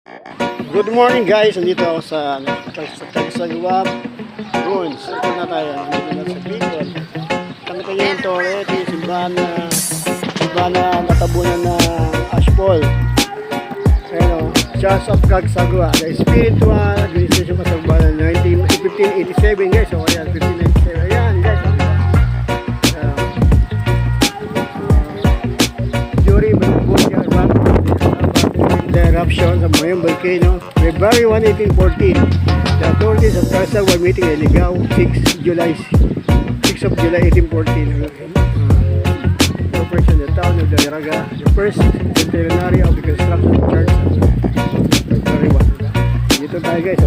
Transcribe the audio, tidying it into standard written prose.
Good morning guys, nandito ako sa Tagsagwab Ruins. Ito na tayo, nandito na sa Bicol. Kami tayo yung tore, ito yung simbahan na natabunan ng ashfall. Ayun o, Church of Tagsagwa, the spiritual organization of Tagsagwa 1587 guys. So ayan, 1597, ayan guys. During the eruption of Mayong Volcano, February 1, 1814, the authorities of Tagsag were meeting in Ligao, 6 of July 1814. The operation in the town of Dalaga, the first centenary of the construction of the church of February 1. Dito tayo guys,